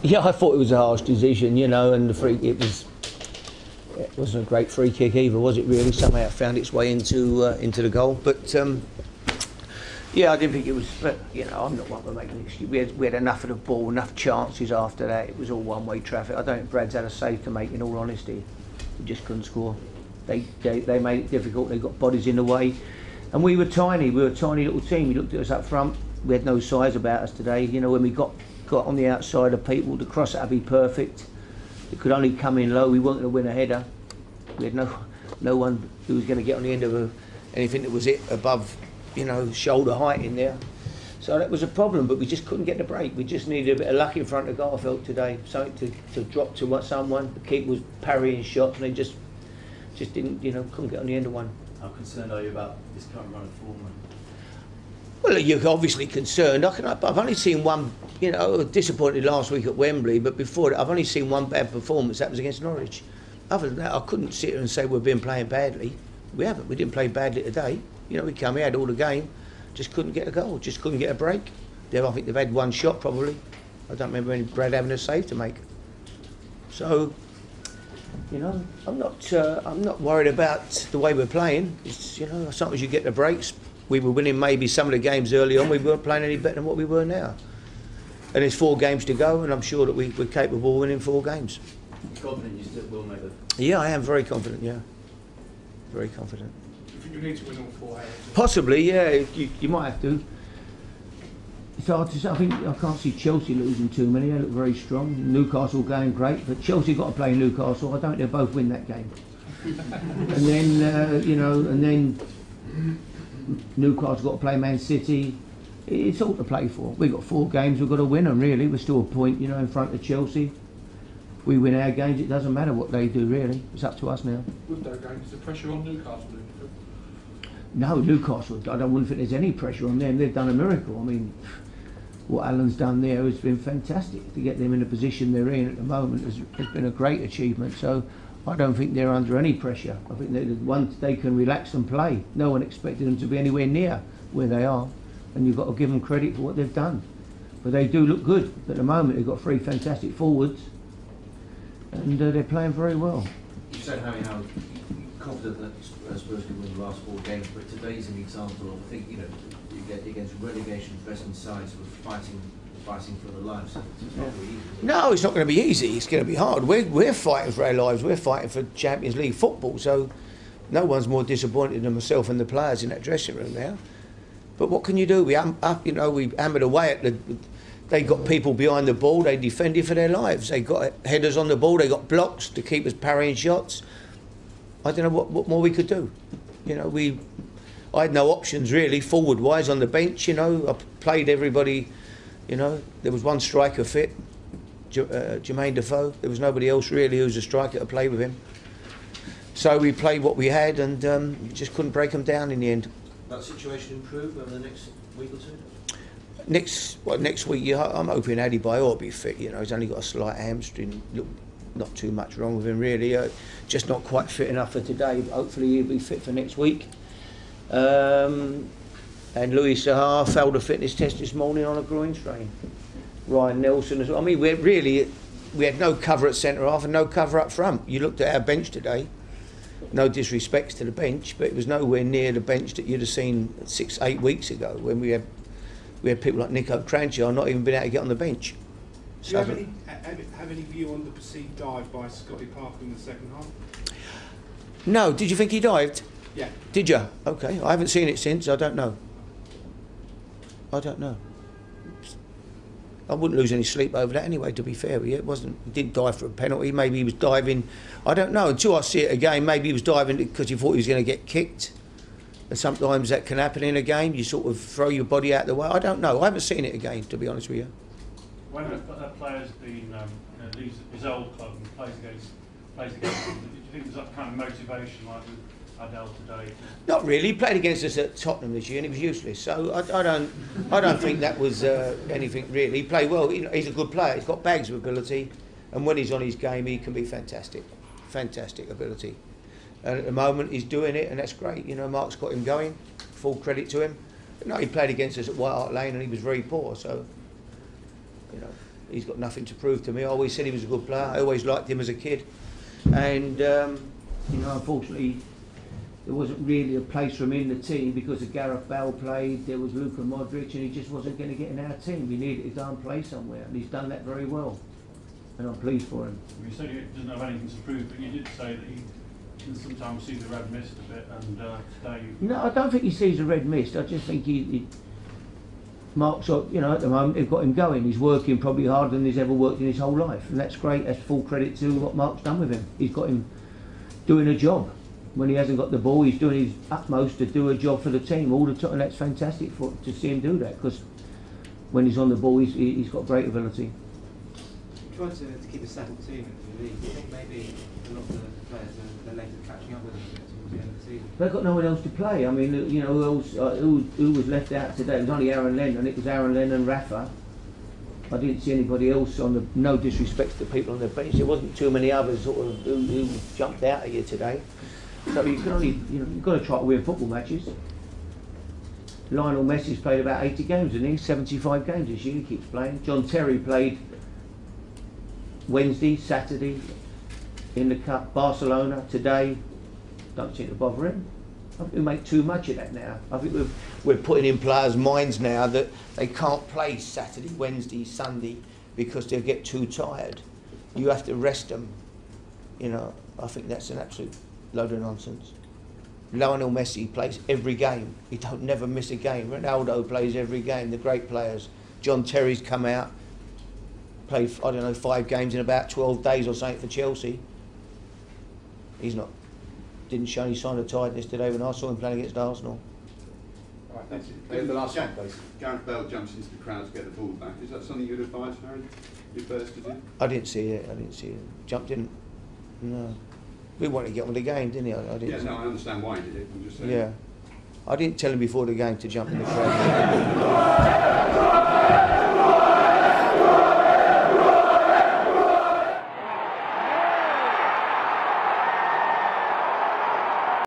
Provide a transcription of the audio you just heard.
Yeah, I thought it was a harsh decision, you know, and it wasn't a great free kick either, was it? Really, somehow it found its way into the goal, but. Yeah, I didn't think it was, but, you know, I'm not one to make an excuse. We had enough of the ball, enough chances after that. It was all one-way traffic. I don't think Brad's had a save to make, in all honesty. We just couldn't score. They made it difficult. They got bodies in the way. And we were tiny. We were a tiny little team. You looked at us up front. We had no size about us today. You know, when we got on the outside of people, the cross had to be perfect. It could only come in low. We weren't going to win a header. We had no one who was going to get on the end of anything that was above, you know, shoulder height in there. So that was a problem, but we just couldn't get the break. We just needed a bit of luck in front of goal, I felt, today. Something to drop to someone. The keeper was parrying shots and they just didn't, you know, couldn't get on the end of one. How concerned are you about this current run of form? Well, you're obviously concerned. I've only seen one, you know, disappointed last week at Wembley, but before that I've only seen one bad performance. That was against Norwich. Other than that, I couldn't sit here and say we've been playing badly. We haven't. We didn't play badly today. You know, we had all the game, just couldn't get a goal, just couldn't get a break. I think they've had one shot probably. I don't remember any Brad having a save to make. So, you know, I'm not worried about the way we're playing. It's, you know, sometimes you get the breaks. We were winning maybe some of the games early on. We weren't playing any better than what we were now. And there's 4 games to go, and I'm sure that we're capable of winning 4 games. Confident you still will make it? Yeah, I am very confident. Yeah, very confident. You need to win all 4 games. Possibly, yeah. You might have to. It's hard to say. I can't see Chelsea losing too many. They look very strong. Newcastle going great, but Chelsea got to play Newcastle. I don't think they'll both win that game. And then you know, and then Newcastle got to play Man City. It's all to play for. We've got 4 games. We've got to win them. Really, we're still a point, you know, in front of Chelsea. We win our games. It doesn't matter what they do. Really, it's up to us now. With those games, is the pressure on Newcastle? No, Newcastle, I wouldn't think there's any pressure on them. They've done a miracle. I mean, what Alan's done there has been fantastic. To get them in the position they're in at the moment has been a great achievement. So I don't think they're under any pressure. I think once they can relax and play, no one expected them to be anywhere near where they are. And you've got to give them credit for what they've done. But they do look good at the moment. They've got 3 fantastic forwards. And they're playing very well. You said how confident that Spurs can win the last 4 games, but today's an example of, I think, you know, you get against relegation threatened sides who are fighting for their lives. So it's not really easy. No, it's not going to be easy. It's going to be hard. We're fighting for our lives. We're fighting for Champions League football. So no one's more disappointed than myself and the players in that dressing room now. But what can you do? We hammered away at the. They got people behind the ball. They defended for their lives. They got headers on the ball. They got blocks to keep us parrying shots. I don't know what more we could do. You know, I had no options really forward-wise on the bench. You know, I played everybody. You know, there was one striker fit, Jermaine Defoe. There was nobody else really who was a striker to play with him. So we played what we had, and just couldn't break them down in the end. That situation improve over the next week or 2? Next week, yeah, I'm hoping Adebayor will be fit. You know, he's only got a slight hamstring. Look, not too much wrong with him really. Just not quite fit enough for today. But hopefully he'll be fit for next week. And Louis Sahar failed a fitness test this morning on a groin strain. Ryan Nelson as well. I mean, we had no cover at centre half and no cover up front. You looked at our bench today. No disrespects to the bench, but it was nowhere near the bench that you'd have seen 6-8 weeks ago when we had people like Nico Cranchar not even been able to get on the bench. Do you have any view on the perceived dive by Scotty Parker in the second half? No, did you think he dived? Yeah. Did you? Okay, I haven't seen it since. I don't know. I wouldn't lose any sleep over that anyway, to be fair with you. He didn't dive for a penalty. Maybe he was diving. I don't know. Until I see it again, maybe he was diving because he thought he was going to get kicked. And sometimes that can happen in a game. You sort of throw your body out the way. I don't know. I haven't seen it again, to be honest with you. When a player's been leaves his old club and plays against them, do you think there's that kind of motivation like with Adele today? Not really. He played against us at Tottenham this year and he was useless. So I don't think that was anything really. He played well. He's a good player. He's got bags of ability, and when he's on his game, he can be fantastic. Fantastic ability. And at the moment, he's doing it, and that's great. You know, Mark's got him going. Full credit to him. But no, he played against us at White Hart Lane, and he was very poor. So, you know. he's got nothing to prove to me. I always said he was a good player. I always liked him as a kid, and you know, unfortunately, there wasn't really a place for him in the team because of Gareth Bale played. There was Luka Modric, and he just wasn't going to get in our team. He needed his own play somewhere, and he's done that very well. And I'm pleased for him. You said he doesn't have anything to prove, but you did say that he can sometimes see the red mist a bit, and today... No, I don't think he sees a red mist. I just think Mark's, you know, at the moment they've got him going. He's working probably harder than he's ever worked in his whole life, and that's great. That's full credit to what Mark's done with him. He's got him doing a job. When he hasn't got the ball, he's doing his utmost to do a job for the team all the time, and that's fantastic to see him do that, because when he's on the ball, he's got great ability. Trying to keep a settled team in the league. Do you think maybe a lot of the players are later catching up with them towards the end of the season? They've got no one else to play. I mean, you know, who was left out today? It was only Aaron Lennon. It was Aaron Lennon, Rafa. I didn't see anybody else on the. No disrespect to the people on the bench. There wasn't too many others sort of who jumped out at you today. So you can only, you know, you've got to try to win football matches. Lionel Messi's played about 80 games, hasn't he? 75 games this year. He keeps playing. John Terry played Wednesday, Saturday in the Cup. Barcelona today. Don't seem to bother him. I think we make too much of that now. I think we're putting in players' minds now that they can't play Saturday, Wednesday, Sunday because they'll get too tired. You have to rest them. You know, I think that's an absolute load of nonsense. Lionel Messi plays every game. He don't never miss a game. Ronaldo plays every game. The great players. John Terry's come out, played, I don't know, 5 games in about 12 days or something for Chelsea. He's not. Didn't show any sign of tiredness today when I saw him playing against Arsenal. All right, thanks. The last one, please. Gareth Bale jumps into the crowd to get the ball back. Is that something you'd advise Harry first to do? I didn't see it. Jumped in. No. We wanted to get on the game, didn't he? I didn't. Yeah, no, I understand why he did it. I'm just saying. Yeah. I didn't tell him before the game to jump in the crowd.